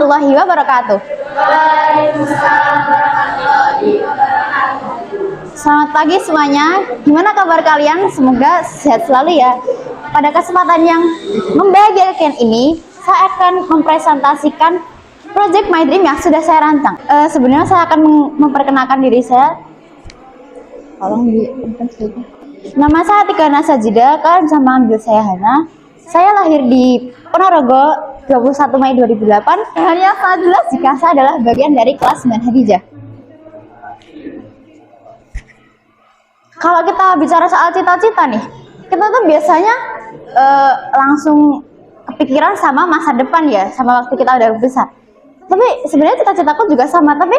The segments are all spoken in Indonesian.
warahmatullahi wabarakatuh. Selamat pagi semuanya. Gimana kabar kalian? Semoga sehat selalu ya. Pada kesempatan yang membahagiakan ini, saya akan mempresentasikan Project My Dream yang sudah saya rancang. Sebenarnya saya akan memperkenalkan diri saya. Nama saya Tika Nasajida, kalian bisa manggil saya Hana. Saya lahir di Ponorogo 21 Mei 2008. Hanya sangat jelas jika saya adalah bagian dari kelas 9 Hadijah. Kalau kita bicara soal cita-cita nih, kita tuh biasanya langsung kepikiran sama masa depan ya, sama waktu kita udah besar. Tapi sebenarnya cita-citaku juga sama, tapi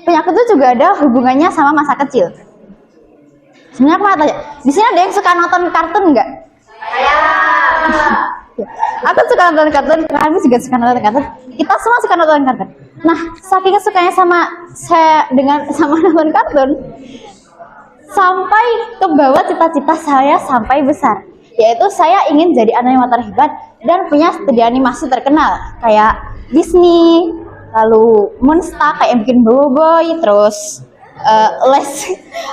punya aku tuh juga ada hubungannya sama masa kecil. Sebenarnya aku mau tanya, di sini ada yang suka nonton kartun nggak? Aku suka nonton kartun, kamu juga suka nonton kartun. Kita semua suka nonton kartun. Nah, saking sukanya sama nonton kartun, sampai ke bawah cita-cita saya sampai besar, yaitu saya ingin jadi animator hebat dan punya studio animasi terkenal kayak Disney, lalu Monster kayak bikin Boboiboy, terus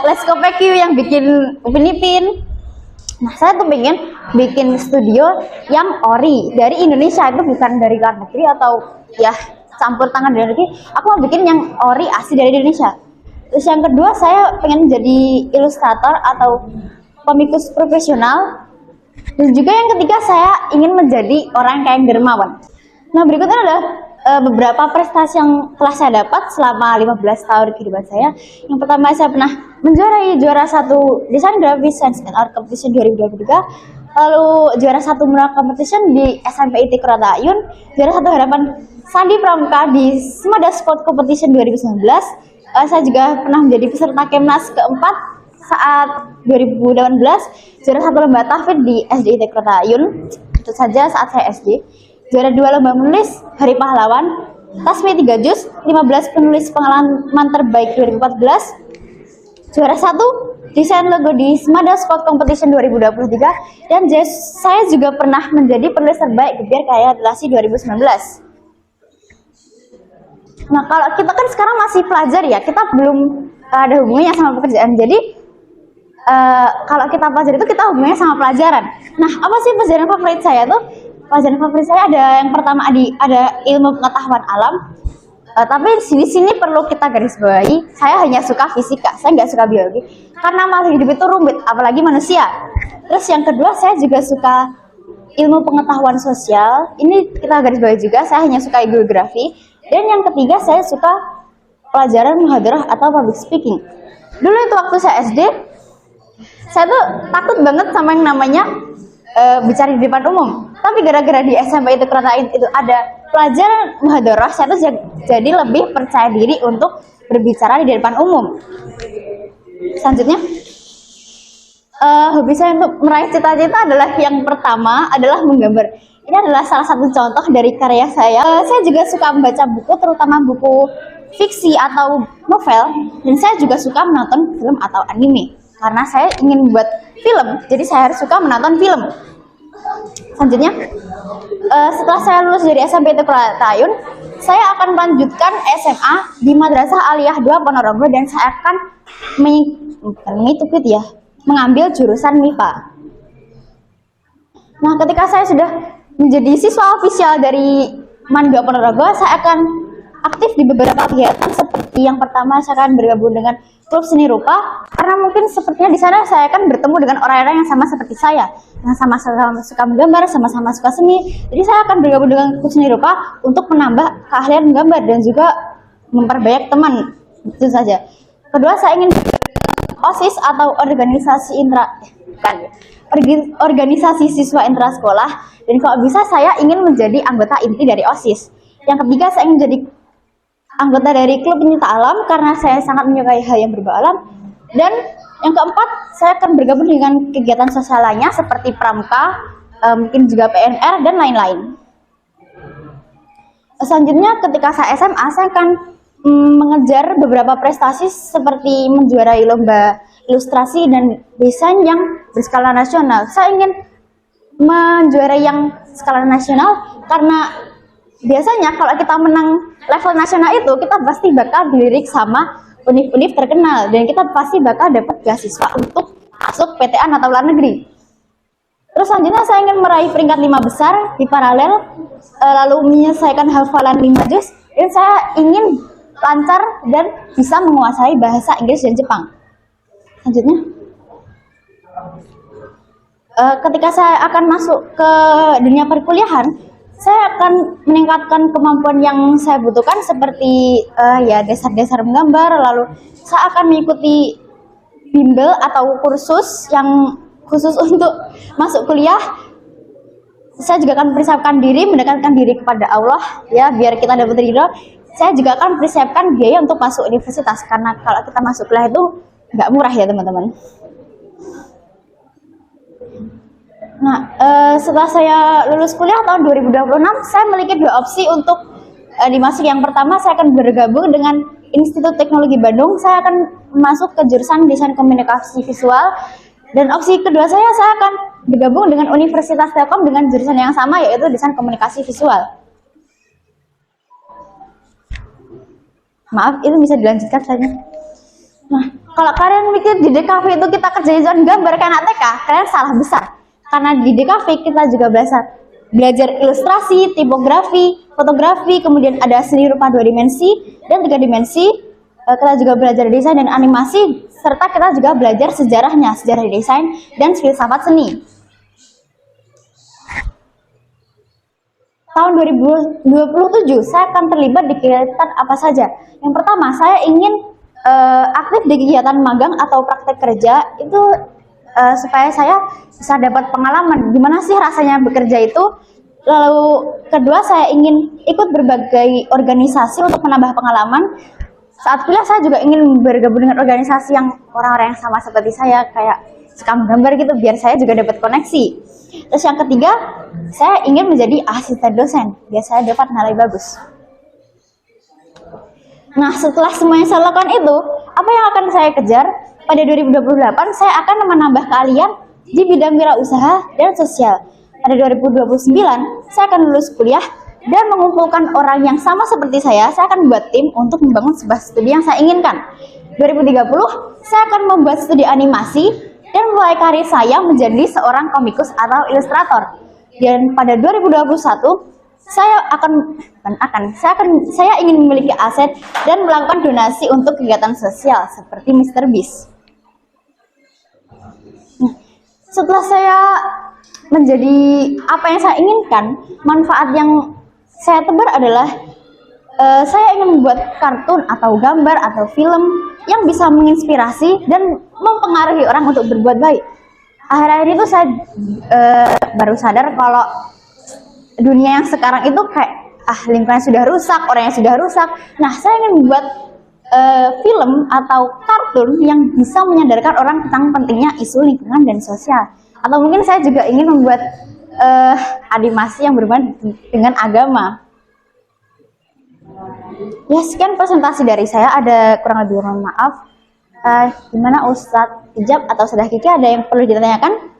Les Kopekyu yang bikin Upin Ipin. Nah, saya tuh pengen bikin studio yang ori dari Indonesia, itu bukan dari luar negeri atau ya campur tangan dari negeri. Aku mau bikin yang ori asli dari Indonesia. Terus yang kedua, saya pengen jadi ilustrator atau komikus profesional. Dan juga yang ketiga, saya ingin menjadi orang yang dermawan. Nah, berikutnya adalah beberapa prestasi yang telah saya dapat selama 15 tahun kehidupan saya. Yang pertama, saya pernah menjuarai juara 1 Desain Graphic Science and Art Competition 2023, lalu juara 1 Mural Competition di SMP IT Kurata Ayun, juara 1 Harapan Sandi Pramuka di Semada Sport Competition 2019. Saya juga pernah menjadi peserta Kemnas keempat saat 2018, juara 1 lomba tahfidz di SDIT Kurata Ayun, itu saja saat saya SD. Juara 2 lomba menulis Hari Pahlawan, Tasmi 3 Juz, 15 penulis pengalaman terbaik 2014, juara 1 desain logo di Semada Sport Competition 2023, dan saya juga pernah menjadi penulis terbaik Gebiar Karya Relasi 2019. Nah, kalau kita kan sekarang masih pelajar ya, kita belum ada hubungannya sama pekerjaan. Jadi kalau kita pelajar itu kita hubungannya sama pelajaran. Nah, apa sih pelajaran favorit saya tuh? Pelajaran favorit saya ada yang pertama ada ilmu pengetahuan alam. Tapi di sini perlu kita garis bawahi, saya hanya suka fisika, saya nggak suka biologi. Karena makhluk hidup itu rumit, apalagi manusia. Terus yang kedua, saya juga suka ilmu pengetahuan sosial. Ini kita garis bawahi juga, saya hanya suka geografi. Dan yang ketiga, saya suka pelajaran muhadarah atau public speaking. Dulu itu waktu saya SD, saya tuh takut banget sama yang namanya bicara di depan umum. Tapi gara-gara di SMP itu Kurata Ayun itu ada pelajaran muhadarah, saya tuh jadi lebih percaya diri untuk berbicara di depan umum. Selanjutnya, hobi saya untuk meraih cita-cita adalah yang pertama adalah menggambar. Ini adalah salah satu contoh dari karya saya. Saya juga suka membaca buku, terutama buku fiksi atau novel, dan saya juga suka menonton film atau anime. Karena saya ingin membuat film, jadi saya harus suka menonton film. Selanjutnya, setelah saya lulus dari SMP itu Kurata Ayun, saya akan melanjutkan SMA di Madrasah Aliyah 2 Ponorogo, dan saya akan mengambil jurusan MIPA. Nah, ketika saya sudah menjadi siswa ofisial dari MAN 2 Ponorogo, saya akan aktif di beberapa kegiatan seperti yang pertama, saya akan bergabung dengan klub seni rupa, karena mungkin sepertinya di sana saya akan bertemu dengan orang-orang yang sama seperti saya, yang sama-sama suka menggambar, sama-sama suka seni. Jadi saya akan bergabung dengan klub seni rupa untuk menambah keahlian menggambar dan juga memperbanyak teman. Itu saja. Kedua, saya ingin OSIS atau organisasi siswa intrasekolah, dan kalau bisa saya ingin menjadi anggota inti dari OSIS. Yang ketiga, saya ingin menjadi anggota dari klub pencinta alam karena saya sangat menyukai hal yang berbau alam. Dan yang keempat, saya akan bergabung dengan kegiatan sosial lainnya seperti pramuka, mungkin juga PNR dan lain-lain. Selanjutnya, ketika saya SMA, saya akan mengejar beberapa prestasi seperti menjuarai lomba ilustrasi dan desain yang berskala nasional. Saya ingin menjuarai yang skala nasional karena biasanya kalau kita menang level nasional itu kita pasti bakal dilirik sama univ-univ terkenal dan kita pasti bakal dapat beasiswa untuk masuk PTN atau luar negeri. Terus selanjutnya saya ingin meraih peringkat 5 besar di paralel, lalu menyelesaikan hafalan 5 juz, dan saya ingin lancar dan bisa menguasai bahasa Inggris dan Jepang. Selanjutnya, ketika saya akan masuk ke dunia perkuliahan, saya akan meningkatkan kemampuan yang saya butuhkan seperti ya dasar-dasar menggambar, lalu saya akan mengikuti bimbel atau kursus yang khusus untuk masuk kuliah. Saya juga akan persiapkan diri, mendekatkan diri kepada Allah ya biar kita dapat ridho. Saya juga akan persiapkan biaya untuk masuk universitas karena kalau kita masuk kuliah itu nggak murah ya teman-teman. Nah, setelah saya lulus kuliah tahun 2026, saya memiliki 2 opsi untuk dimasuk. Yang pertama, saya akan bergabung dengan Institut Teknologi Bandung. Saya akan masuk ke jurusan Desain Komunikasi Visual. Dan opsi kedua saya akan bergabung dengan Universitas Telkom dengan jurusan yang sama, yaitu Desain Komunikasi Visual. Maaf, itu bisa dilanjutkan saja. Nah, kalau kalian mikir di DKV itu kita kerjain zona gambar kayak anak TK, kalian salah besar. Karena di DKV kita juga belajar ilustrasi, tipografi, fotografi, kemudian ada seni rupa 2 dimensi dan 3 dimensi. Kita juga belajar desain dan animasi, serta kita juga belajar sejarahnya, sejarah desain dan filsafat seni. Tahun 2027 saya akan terlibat di kegiatan apa saja. Yang pertama, saya ingin aktif di kegiatan magang atau praktek kerja itu supaya saya bisa dapat pengalaman gimana sih rasanya bekerja itu. Lalu kedua, saya ingin ikut berbagai organisasi untuk menambah pengalaman. Saat kuliah saya juga ingin bergabung dengan organisasi yang orang-orang yang sama seperti saya, kayak suka menggambar gitu, biar saya juga dapat koneksi. Terus yang ketiga, saya ingin menjadi asisten dosen, biar saya dapat nilai bagus. Nah, setelah semuanya saya lakukan itu, apa yang akan saya kejar? Pada 2028, saya akan menambah keahlian di bidang wirausaha dan sosial. Pada 2029, saya akan lulus kuliah dan mengumpulkan orang yang sama seperti saya akan buat tim untuk membangun sebuah studi yang saya inginkan. 2030, saya akan membuat studi animasi dan mulai karir saya menjadi seorang komikus atau ilustrator. Dan pada 2021, saya ingin memiliki aset dan melakukan donasi untuk kegiatan sosial seperti Mr. Beast. Setelah saya menjadi apa yang saya inginkan, manfaat yang saya tebar adalah saya ingin membuat kartun atau gambar atau film yang bisa menginspirasi dan mempengaruhi orang untuk berbuat baik. Akhir-akhir itu saya baru sadar kalau dunia yang sekarang itu kayak lingkungan sudah rusak, orangnya sudah rusak. Nah, saya ingin membuat film atau kartun yang bisa menyadarkan orang tentang pentingnya isu lingkungan dan sosial. Atau mungkin saya juga ingin membuat animasi yang berhubungan dengan agama. Ya, sekian presentasi dari saya. Ada kurang lebih, mohon maaf. Gimana Ustadz Ijab atau Ustadzah Kiki, ada yang perlu ditanyakan?